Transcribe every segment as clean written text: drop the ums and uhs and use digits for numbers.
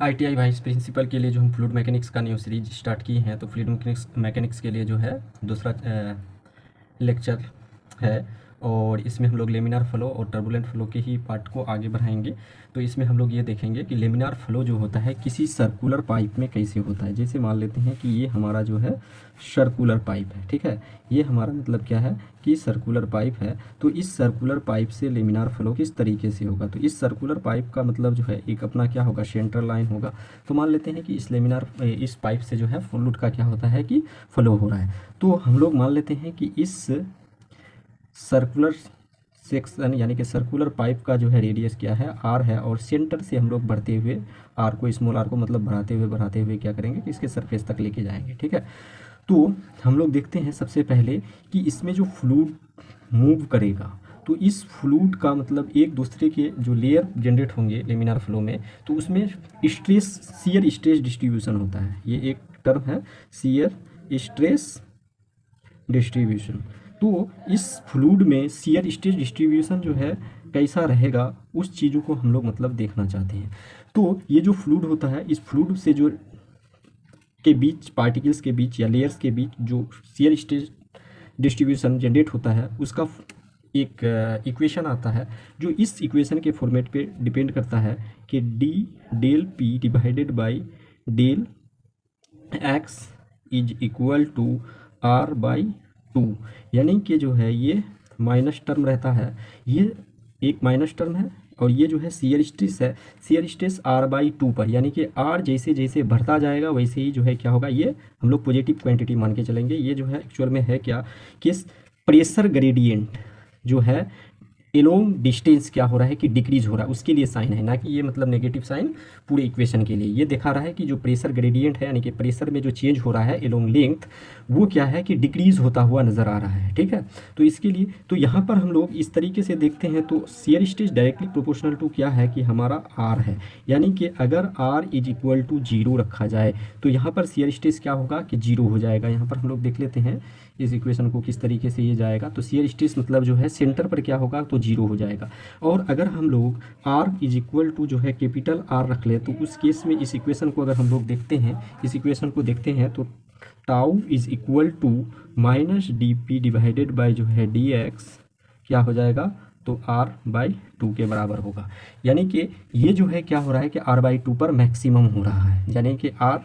ITI vice principal के लिए जो हम फ्लूइड मैकेनिक्स का न्यू सीरीज स्टार्ट किए हैं, तो फ्लूइड मैकेनिक्स के लिए जो है दूसरा लेक्चर है और इसमें हम लोग लेमिनार फ्लो और टर्बुलेंट फ्लो के ही पार्ट को आगे बढ़ाएंगे। तो इसमें हम लोग ये देखेंगे कि लेमिनार फ्लो जो होता है किसी सर्कुलर पाइप में कैसे होता है। जैसे मान लेते हैं कि ये हमारा जो है सर्कुलर पाइप है, ठीक है। ये हमारा मतलब क्या है कि सर्कुलर पाइप है। तो इस सर्कुलर पाइप से लेमिनार फ्लो किस तरीके से होगा, तो इस सर्कुलर पाइप का मतलब जो है एक अपना क्या होगा, सेंट्रल लाइन होगा। तो मान लेते हैं कि इस पाइप से जो है फ्लूइड का क्या होता है कि फ्लो हो रहा है। तो हम लोग मान लेते हैं कि इस सर्कुलर सेक्शन यानी कि सर्कुलर पाइप का जो है रेडियस क्या है, आर है, और सेंटर से हम लोग बढ़ते हुए आर को, स्मॉल आर को मतलब बढ़ाते हुए क्या करेंगे कि इसके सरफेस तक लेके जाएंगे, ठीक है। तो हम लोग देखते हैं सबसे पहले कि इसमें जो फ्लूइड मूव करेगा, तो इस फ्लूइड का मतलब एक दूसरे के जो लेयर जनरेट होंगे लेमिनार फ्लो में, तो उसमें शियर स्ट्रेस डिस्ट्रीब्यूशन होता है। ये एक टर्म है, शियर स्ट्रेस डिस्ट्रीब्यूशन। तो इस फ्लूइड में शियर स्ट्रेस डिस्ट्रीब्यूशन जो है कैसा रहेगा, उस चीज़ों को हम लोग मतलब देखना चाहते हैं। तो ये जो फ्लूइड होता है, इस फ्लूइड से जो के बीच पार्टिकल्स के बीच या लेयर्स के बीच जो शियर स्ट्रेस डिस्ट्रीब्यूशन जनरेट होता है, उसका एक इक्वेशन आता है जो इस इक्वेशन के फॉर्मेट पे डिपेंड करता है कि d del p divided by del x is equal to r by 2। यानी कि जो है ये माइनस टर्म रहता है, ये एक माइनस टर्म है, और ये जो है शियर स्ट्रेस है, शियर स्ट्रेस आर बाई 2 पर, यानी कि आर जैसे जैसे बढ़ता जाएगा वैसे ही जो है क्या होगा, ये हम लोग पॉजिटिव क्वांटिटी मान के चलेंगे। ये जो है एक्चुअल में है क्या कि प्रेशर ग्रेडियंट जो है एलोंग डिस्टेंस क्या हो रहा है कि डिक्रीज हो रहा है, उसके लिए साइन है, ना कि ये मतलब नेगेटिव साइन पूरे इक्वेशन के लिए। ये दिखा रहा है कि जो प्रेशर ग्रेडियंट है यानी कि प्रेशर में जो चेंज हो रहा है एलोंग लेंथ, वो क्या है कि डिक्रीज होता हुआ नजर आ रहा है, ठीक है। तो इसके लिए तो यहाँ पर हम लोग इस तरीके से देखते हैं, तो shear stress directly proportional to क्या है कि हमारा आर है। यानी कि अगर आर इज इक्वल टू 0 रखा जाए तो यहाँ पर शियर स्ट्रेस क्या होगा कि 0 हो जाएगा। यहाँ पर हम लोग देख लेते हैं इस इक्वेशन को किस तरीके से ये जाएगा। तो शियर स्ट्रेस मतलब जो है सेंटर पर क्या होगा, तो 0 हो जाएगा। और अगर हम लोग r इज इक्वल टू जो है कैपिटल R रख ले, तो उस केस में इस इक्वेशन को अगर हम लोग देखते हैं, इस इक्वेशन को देखते हैं, तो tau is equal to minus d p divided by जो है डी एक्स क्या हो जाएगा, तो r बाई 2 के बराबर होगा। यानी कि ये जो है क्या हो रहा है कि r बाई 2 पर मैक्सिमम हो रहा है। यानी कि r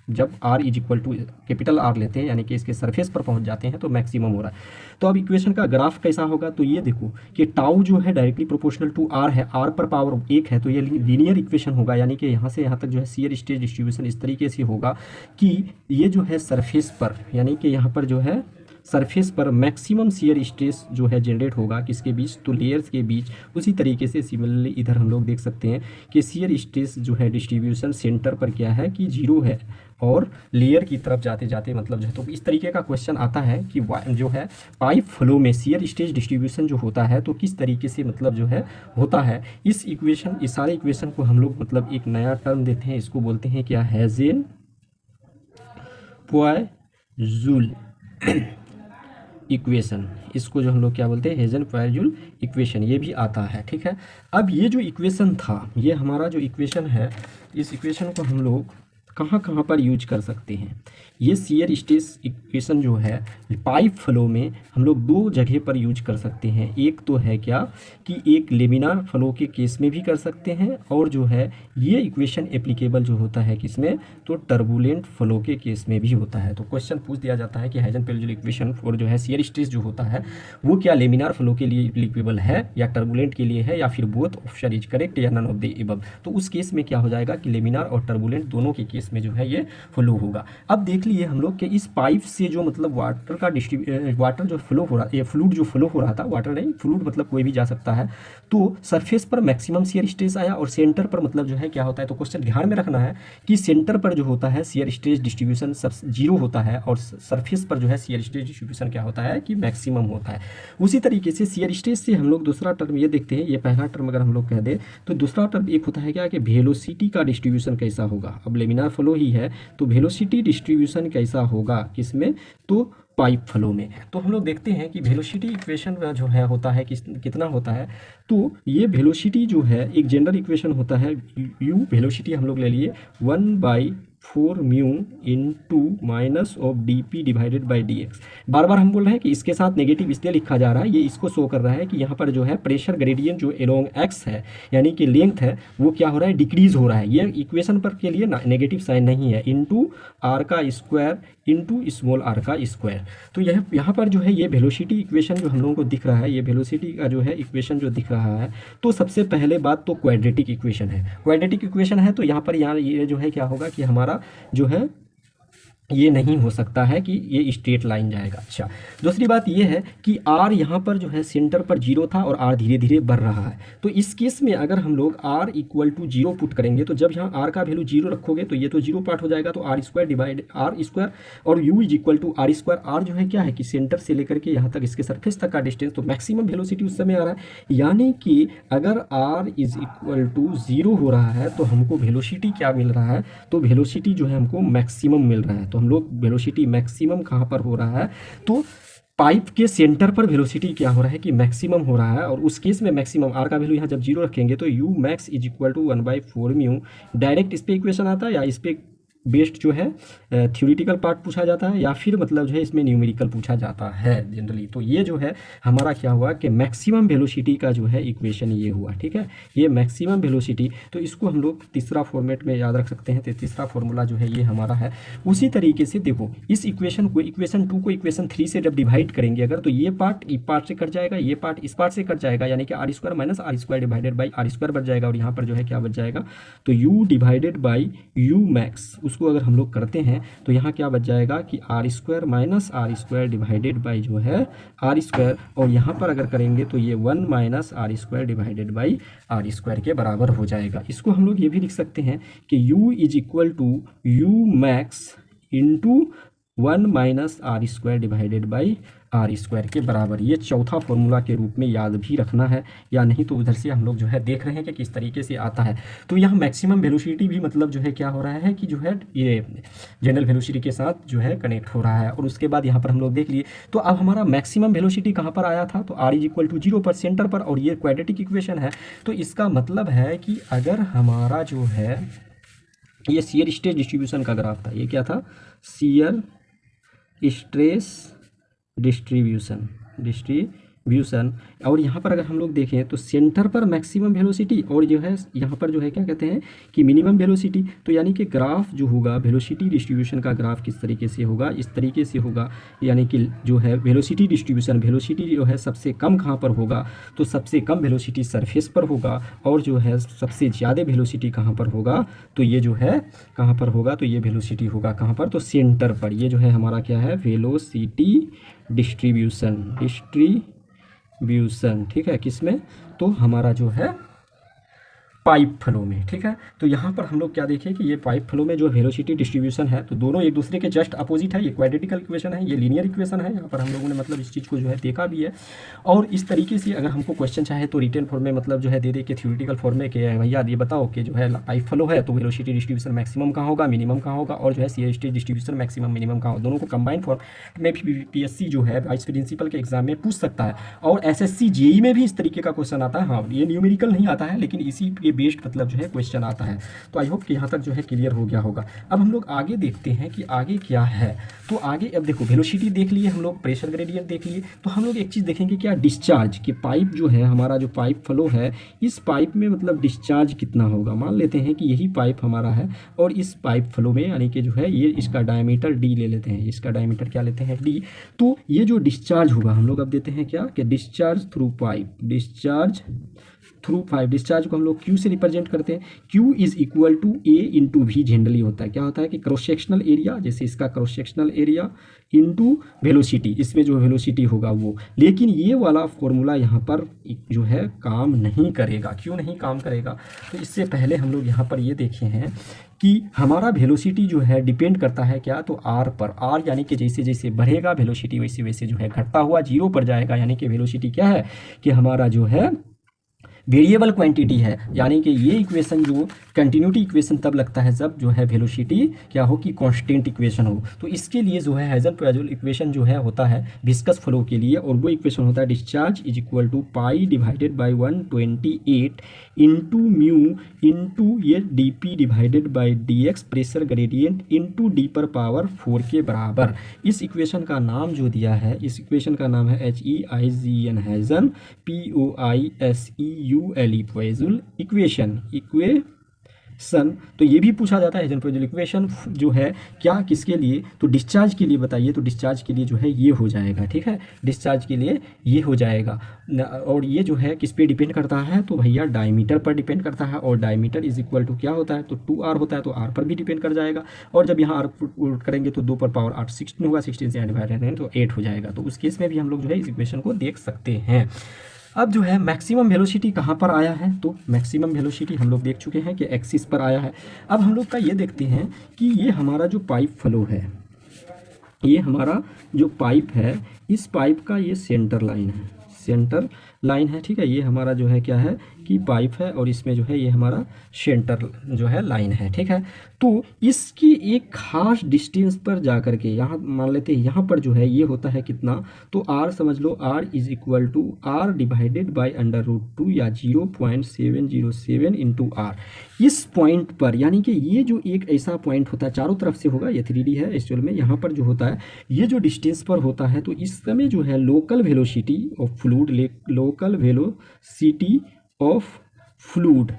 जब r is equal to capital R लेते हैं यानी कि इसके सरफेस पर पहुंच जाते हैं तो मैक्सिमम हो रहा है। तो अब इक्वेशन का ग्राफ कैसा होगा, तो ये देखो कि टाउ जो है डायरेक्टली प्रोपोर्शनल टू R है, R पर पावर 1 है, तो ये लीनियर इक्वेशन होगा। यानी कि यहाँ से यहाँ तक जो है शियर स्ट्रेस डिस्ट्रीब्यूशन इस तरीके से होगा कि ये जो है सरफेस पर, यानी कि यहाँ पर जो है सरफेस पर मैक्सिमम शियर स्ट्रेस जो है जनरेट होगा किसके बीच, तो लेयर्स के बीच। उसी तरीके से सिमिलरली इधर हम लोग देख सकते हैं कि शियर स्ट्रेस जो है डिस्ट्रीब्यूशन सेंटर पर क्या है कि 0 है, और लेयर की तरफ जाते जाते मतलब जो है, तो इस तरीके का क्वेश्चन आता है कि जो है पाइप फ्लो में शियर स्ट्रेस डिस्ट्रीब्यूशन जो होता है तो किस तरीके से मतलब जो है होता है। इस सारे इक्वेशन को हम लोग मतलब एक नया टर्म देते हैं, इसको बोलते हैं क्या, हेजेन पॉइज़ुल इक्वेशन। इसको जो हम लोग क्या बोलते हैं, हेजन पॉइज़ुल इक्वेशन, ये भी आता है, ठीक है। अब ये जो इक्वेशन था, ये हमारा जो इक्वेशन है, इस इक्वेशन को हम लोग कहाँ कहाँ पर यूज कर सकते हैं। ये शियर स्ट्रेस इक्वेशन जो है पाइप फ्लो में हम लोग 2 जगह पर यूज कर सकते हैं। एक तो है क्या कि एक लेमिनार फ्लो के केस में भी कर सकते हैं, और जो है ये इक्वेशन एप्लीकेबल जो होता है किसमें, तो टर्बुलेंट फ्लो के केस में भी होता है। तो क्वेश्चन पूछ दिया जाता है कि हेजन पॉइज़ुल इक्वेशन फॉर जो है शियर स्ट्रेस जो होता है वो क्या लेमिनार फ्लो के लिए एप्लीकेबल है या टर्बुलेंट के लिए है, या फिर बोथ ऑप्शन इज करेक्ट या नन ऑफ द अबव। तो उस केस में क्या हो जाएगा कि लेमिनार और टर्बुलेंट दोनों के केस में जो है ये फ्लो होगा। अब देख लिए हम लोग कि इस पाइप से जो मतलब वाटर जो फ्लो हो रहा, ये फ्लूइड जो फ्लो हो रहा था, वाटर नहीं फ्लूइड मतलब कोई भी जा सकता है, तो सरफेस पर मैक्सिमम शियर स्ट्रेस आया और सेंटर पर मतलब जो है क्या होता है, तो क्वेश्चन ध्यान में रखना है कि सेंटर पर जो होता है शियर स्ट्रेस डिस्ट्रीब्यूशन सब 0 होता है, और सरफेस पर जो है शियर स्ट्रेस डिस्ट्रीब्यूशन क्या होता है कि मैक्सिमम होता है। उसी तरीके से शियर स्ट्रेस से हम लोग दूसरा टर्म ये देखते हैं, ये पहला टर्म अगर हम लोग कह दें तो दूसरा टर्म एक होता है क्या कि वेलोसिटी का डिस्ट्रीब्यूशन कैसा होगा। अब लेमिनार फ्लो ही है तो वेलोसिटी डिस्ट्रीब्यूशन कैसा होगा किसमें, तो पाइप फ्लो में। तो हम लोग देखते हैं कि वेलोसिटी इक्वेशन जो है होता है कितना होता है। तो ये वेलोसिटी जो है एक जनरल इक्वेशन होता है, यू वेलोसिटी हम लोग ले लिए 1/4 mu into minus of d p divided by d x. बार बार हम बोल रहे हैं कि इसके साथ नेगेटिव इसलिए लिखा जा रहा है, ये इसको शो कर रहा है कि यहाँ पर जो है प्रेशर ग्रेडियंट जो एलोंग एक्स है यानी कि लेंथ है वो क्या हो रहा है, डिक्रीज हो रहा है। ये इक्वेशन पर के लिए नेगेटिव साइन नहीं है, इंटू आर का स्क्वायर इंटू स्मॉल आर का स्क्वायर। तो यह यहाँ पर जो है ये वेलोसिटी इक्वेशन जो हम लोगों को दिख रहा है, ये वेलोसिटी का जो है इक्वेशन जो दिख रहा है, तो सबसे पहले बात तो क्वाड्रेटिक इक्वेशन है। क्वाड्रेटिक इक्वेशन है तो यहाँ पर ये जो है क्या होगा कि हमारा जो है ये नहीं हो सकता है कि ये स्ट्रेट लाइन जाएगा। अच्छा, दूसरी बात ये है कि आर यहाँ पर जो है सेंटर पर जीरो था और आर धीरे धीरे बढ़ रहा है। तो इस केस में अगर हम लोग r equal to zero put करेंगे तो जब यहाँ आर का वैल्यू जीरो रखोगे तो ये तो जीरो पार्ट हो जाएगा, तो r square divide r square और u is equal to r square. R जो है क्या है कि सेंटर से लेकर के यहाँ तक इसके सरफेस तक का डिस्टेंस, तो मैक्सिमम वेलोसिटी उस समय आ रहा है। यानी कि अगर r is equal to zero हो रहा है तो हमको वेलोसिटी क्या मिल रहा है, तो वेलोसिटी जो है हमको मैक्सिमम मिल रहा है। तो हम लोग वेलोसिटी मैक्सिमम कहाँ पर हो रहा है, तो पाइप के सेंटर पर वेलोसिटी क्या हो रहा है कि मैक्सिमम हो रहा है। और उस केस में मैक्सिमम आर का वैल्यू यहाँ जब जीरो रखेंगे तो u max is equal to 1/4 mu. Direct इस पे इक्वेशन आता है या इस पे बेस्ड जो है थ्योरेटिकल पार्ट पूछा जाता है या फिर मतलब जो है इसमें न्यूमेरिकल पूछा जाता है जनरली। तो ये जो है हमारा क्या हुआ कि मैक्सिमम वेलोसिटी का जो है इक्वेशन ये हुआ, ठीक है, ये मैक्सिमम वेलोसिटी। तो इसको हम लोग तीसरा फॉर्मेट में याद रख सकते हैं। तो तीसरा फॉर्मूला जो है ये हमारा है। उसी तरीके से देखो इस इक्वेशन को इक्वेशन 2 को इक्वेशन 3 से जब डिवाइड करेंगे अगर, तो ये पार्ट इस पार्ट से कट जाएगा, ये पार्ट इस पार्ट से कट जाएगा, यानी कि r square minus r square divided by r square बच जाएगा। और यहाँ पर जो है क्या बच जाएगा, तो you divided by you max, उसको अगर हम लोग करते हैं तो यहाँ क्या बच जाएगा कि r square minus r square divided by जो है आर स्क्वायर, और यहाँ पर अगर करेंगे तो ये 1 minus r square divided by r square के बराबर हो जाएगा। इसको हम लोग ये भी लिख सकते हैं कि u is equal to u max into 1 minus r square divided by r square के बराबर। ये चौथा फॉर्मूला के रूप में याद भी रखना है, या नहीं तो उधर से हम लोग जो है देख रहे हैं कि किस तरीके से आता है। तो यहाँ मैक्सिमम वेलोसिटी भी मतलब जो है क्या हो रहा है कि जो है ये जनरल वेलोसिटी के साथ जो है कनेक्ट हो रहा है। और उसके बाद यहाँ पर हम लोग देख लिए, तो अब हमारा मैक्सिमम वेलोसिटी कहाँ पर आया था, तो r is equal to zero पर सेंटर पर, और ये क्वाड्रेटिक इक्वेशन है। तो इसका मतलब है कि अगर हमारा जो है ये शियर स्ट्रेस डिस्ट्रीब्यूशन का ग्राफ था, ये क्या था, शियर स्ट्रेस डिस्ट्रीब्यूशन और यहाँ पर अगर हम लोग देखें तो सेंटर पर मैक्सिमम वेलोसिटी और जो है यहाँ पर जो है क्या कहते हैं कि मिनिमम वेलोसिटी। तो यानी कि ग्राफ जो होगा वेलोसिटी डिस्ट्रीब्यूशन का ग्राफ किस तरीके से होगा, इस तरीके से होगा। यानी कि जो है वेलोसिटी डिस्ट्रीब्यूशन, वेलोसिटी जो है सबसे कम कहाँ पर होगा, तो सबसे कम वेलोसिटी सरफेस पर होगा, और जो है सबसे ज़्यादा वेलोसिटी कहाँ पर होगा, तो ये जो है कहाँ पर होगा, तो ये वेलोसिटी होगा कहाँ पर, तो सेंटर पर। ये जो है हमारा क्या है, वेलोसिटी डिस्ट्रीब्यूशन, ठीक है, किसमें, तो हमारा जो है पाइप फ्लो में, ठीक है। तो यहाँ पर हम लोग क्या देखें कि ये पाइप फ्लो में जो वेलोसिटी डिस्ट्रीब्यूशन है तो दोनों एक दूसरे के जस्ट अपोजिट है। ये क्वाड्रेटिकल इक्वेशन है, ये लीनियर इक्वेशन है। यहाँ पर हम लोगों ने मतलब इस चीज़ को जो है देखा भी है। और इस तरीके से अगर हमको क्वेश्चन चाहे तो रिटन फॉर्म में मतलब जो है दे के थ्योरेटिकल फॉर्म में कि भैया ये बताओ कि जो है पाइप फ्लो है तो वेलोसिटी डिस्ट्रीब्यूशन मैक्सिमम कहाँ होगा, मिनिमम कहाँ होगा, और जो है shear stress distribution maximum minimum कहाँ होगा। दोनों को कंबाइन फॉर्म में भी PSC जो है वाइस प्रिंसिपल के एग्जाम में पूछ सकता है, और SSC JEE में भी इस तरीके का क्वेश्चन आता है। हाँ, ये न्यूमेरिकल नहीं आता है लेकिन इसी के बेस्ड मतलब जो है क्वेश्चन आता है। तो आई होप कि यहाँ तक जो है क्लियर हो गया होगा। अब हम लोग आगे देखते हैं कि आगे क्या है। तो आगे अब देखो वेलोसिटी देख लिए हम लोग, प्रेशर ग्रेडियंट देख लिए, तो हम लोग एक चीज़ देखेंगे क्या, डिस्चार्ज कि पाइप जो है हमारा जो पाइप फ्लो है, इस पाइप में मतलब डिस्चार्ज कितना होगा। मान लेते हैं कि यही पाइप हमारा है और इस पाइप फ्लो में यानी कि जो है ये इसका डायमीटर D ले लेते हैं, इसका डायमीटर क्या लेते हैं, D। तो ये जो डिस्चार्ज होगा हम लोग अब देते हैं क्या कि डिस्चार्ज थ्रू पाइप, डिस्चार्ज को हम लोग Q से रिप्रेजेंट करते हैं। Q is equal to A into V generally होता है। क्या होता है कि क्रॉस सेक्शनल एरिया, जैसे इसका cross sectional area into velocity, इसमें जो वेलोसिटी होगा वो। लेकिन ये वाला फॉर्मूला यहाँ पर जो है काम नहीं करेगा। क्यों नहीं काम करेगा, तो इससे पहले हम लोग यहाँ पर ये देखे हैं कि हमारा वेलोसिटी जो है डिपेंड करता है क्या, तो R पर। R यानी कि जैसे जैसे बढ़ेगा वेलोसिटी वैसे वैसे जो है घटता हुआ जीरो पर जाएगा। यानी कि वेलोसिटी क्या है कि हमारा जो है वेरिएबल क्वांटिटी है, यानी कि ये इक्वेशन जो कंटिन्यूटी इक्वेशन तब लगता है जब जो है वेलोसिटी क्या हो कि कांस्टेंट इक्वेशन हो। तो इसके लिए जो है हाइजेनबर्ग इक्वेशन जो है होता है विस्कस फ्लो के लिए, और वो इक्वेशन होता है discharge is equal to pi divided by 128 into mu into ये d p divided by d x pressure gradient into d पर पावर 4 के बराबर। इस इक्वेशन का नाम जो दिया है, इस इक्वेशन का नाम है HEIGN हाइजन POISEULE पोइजल इक्वेशन तो ये भी पूछा जाता है हाइजेनबर्ग इक्वेशन जो है क्या किसके लिए, तो डिस्चार्ज के लिए बताइए। तो डिस्चार्ज के लिए जो है ये हो जाएगा, ठीक है, डिस्चार्ज के लिए ये हो जाएगा। और ये जो है किस पे डिपेंड करता है, तो भैया डायमीटर पर डिपेंड करता है, और डायमीटर इज इक्वल टू क्या होता है, तो 2r होता है, तो r पर भी डिपेंड कर जाएगा। और जब यहाँ r पुट करेंगे तो 2 पर पावर 8 16 होगा, 16 से डिवाइड करेंगे तो 8 हो जाएगा। तो उस केस में भी हम लोग जो है इस इक्वेशन को देख सकते हैं। अब जो है मैक्सिमम वेलोसिटी कहाँ पर आया है, तो मैक्सिमम वेलोसिटी हम लोग देख चुके हैं कि एक्सिस पर आया है। अब हम लोग का ये देखते हैं कि ये हमारा जो पाइप फ्लो है, ये हमारा जो पाइप है, इस पाइप का ये सेंटर लाइन है, सेंटर लाइन है, ठीक है। ये हमारा जो है क्या है कि पाइप है, और इसमें जो है ये हमारा सेंटर जो है लाइन है, ठीक है। तो इसकी एक खास डिस्टेंस पर जा कर के यहाँ मान लेते हैं, यहाँ पर जो है ये होता है कितना, तो r समझ लो r is equal to r divided by √2 या 0.707 इंटू आर। इस पॉइंट पर, यानी कि ये जो एक ऐसा पॉइंट होता है, चारों तरफ से होगा, ये 3D है एक्चुअल में, यहाँ पर जो होता है ये जो डिस्टेंस पर होता है, तो इस समय जो है local velocity of fluid, local velocity of fluid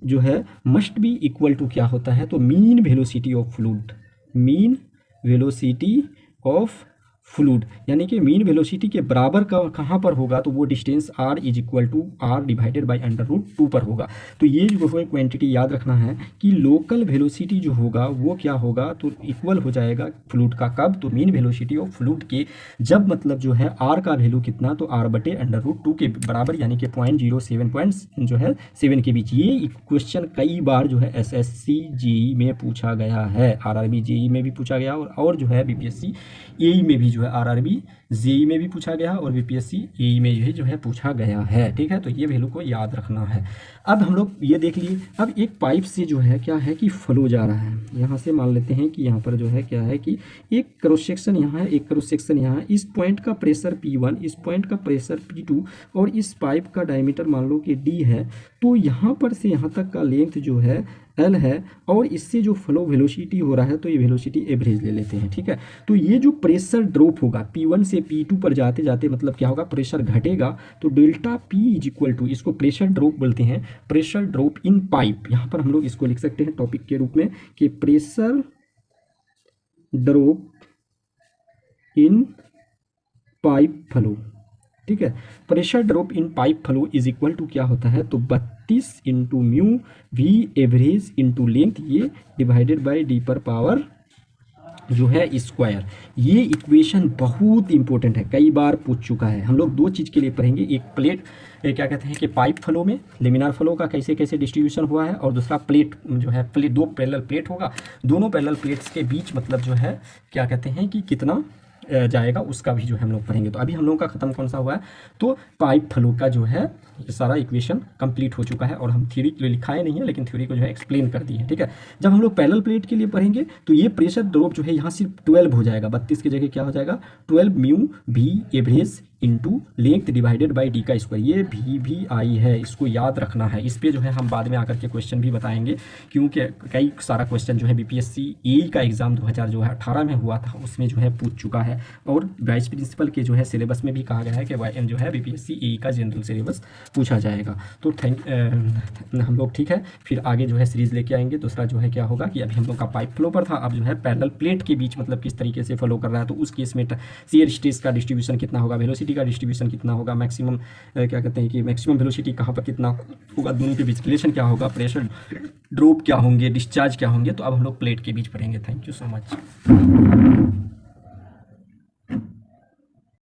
जो है मस्ट बी इक्वल टू क्या होता है, तो mean velocity of fluid, mean velocity of fluid, यानी कि मीन वेलोसिटी के बराबर का कहाँ पर होगा, तो वो distance r is equal to r divided by √2 पर होगा। तो ये जो है क्वांटिटी याद रखना है कि लोकल वेलोसिटी जो होगा वो क्या होगा, तो इक्वल हो जाएगा फ्लूइड का कब, तो मीन वेलोसिटी ऑफ फ्लूइड के जब मतलब जो है r का वैल्यू कितना, तो r बटे √2 के बराबर, यानी कि 0.07 के बीच। ये क्वेश्चन कई बार जो है SSC JEE में पूछा गया है, RRB JEE में भी पूछा गया, और जो है BPSC AE में भी जो है, RRB JEE में भी पूछा गया और BPSC AE में जो है पूछा गया है, ठीक है। तो ये वैल्यू को याद रखना है। अब हम लोग ये देख लिए, अब एक पाइप से जो है क्या है कि फ्लो जा रहा है, यहाँ से मान लेते हैं कि यहाँ पर जो है क्या है कि एक क्रॉस सेक्शन यहाँ है, एक क्रॉस सेक्शन यहाँ है, इस पॉइंट का प्रेशर P1, इस पॉइंट का प्रेशर P2, और इस पाइप का डायमीटर मान लो कि D है। तो यहाँ पर से यहाँ तक का लेंथ जो है L है, और इससे जो फ्लो वेलोसिटी हो रहा है, तो ये वेलोसिटी एवरेज ले लेते हैं, ठीक है। तो ये जो प्रेशर ड्रॉप होगा P1 से P2 पर जाते जाते मतलब क्या होगा, प्रेशर घटेगा, तो delta P is equal to, इसको प्रेशर ड्रॉप बोलते हैं, प्रेशर ड्रॉप इन पाइप। यहाँ पर हम लोग इसको लिख सकते हैं टॉपिक के रूप में कि pressure drop in pipe flow, ठीक है। Pressure drop in pipe flow is equal to क्या होता है, तो 32 into mu v average into length, ये डिवाइडेड बाई डी पर पावर जो है स्क्वायर। ये इक्वेशन बहुत इंपॉर्टेंट है, कई बार पूछ चुका है। हम लोग दो चीज़ के लिए पढ़ेंगे, एक प्लेट क्या कहते हैं कि पाइप फ्लो में लेमिनार फ्लो का कैसे कैसे डिस्ट्रीब्यूशन हुआ है, और दूसरा प्लेट जो है प्लेट, दो पैरेलल प्लेट होगा, दोनों पैरेलल प्लेट्स के बीच मतलब जो है क्या कहते हैं कि कितना जाएगा, उसका भी जो है हम लोग पढ़ेंगे। तो अभी हम लोगों का खत्म कौन सा हुआ है, तो पाइप फ्लो का जो है ये सारा इक्वेशन कंप्लीट हो चुका है, और हम थ्योरी के लिए लिखाए नहीं है, लेकिन थ्योरी को जो है एक्सप्लेन कर दी है, ठीक है। जब हम लोग पैरेलल प्लेट के लिए पढ़ेंगे तो ये प्रेशर ड्रॉप जो है यहाँ सिर्फ 12 हो जाएगा, 32 की जगह क्या हो जाएगा, 12 mu v average into length divided by d का स्क्वायर। ये भी आई है, इसको याद रखना है। इस पे जो है हम बाद में आकर के क्वेश्चन भी बताएंगे, क्योंकि कई सारा क्वेश्चन जो है BPSC AE का एग्जाम 2018 में हुआ था, उसमें जो है पूछ चुका है, और वाइस प्रिंसिपल के जो है सिलेबस में भी कहा गया है कि YM जो है BPSC AE का जनरल सिलेबस पूछा जाएगा। तो हम लोग ठीक है, फिर आगे जो है सीरीज लेके आएंगे। दूसरा जो है क्या होगा कि अभी हम लोग का पाइप फ्लो पर था, अब जो है पैरेलल प्लेट के बीच मतलब किस तरीके से फ्लो कर रहा है, तो उस केस में शियर स्ट्रेस का डिस्ट्रीब्यूशन कितना होगा, वेलोसिटी का डिस्ट्रीब्यूशन कितना होगा, मैक्सिमम क्या कहते हैं कि मैक्सिमम वेलोसिटी कहाँ पर कितना होगा, दोनों के बीच रिलेशन क्या होगा, प्रेशर ड्रॉप क्या होंगे, डिस्चार्ज क्या होंगे। तो अब हम लोग प्लेट के बीच पढ़ेंगे। Thank you so much.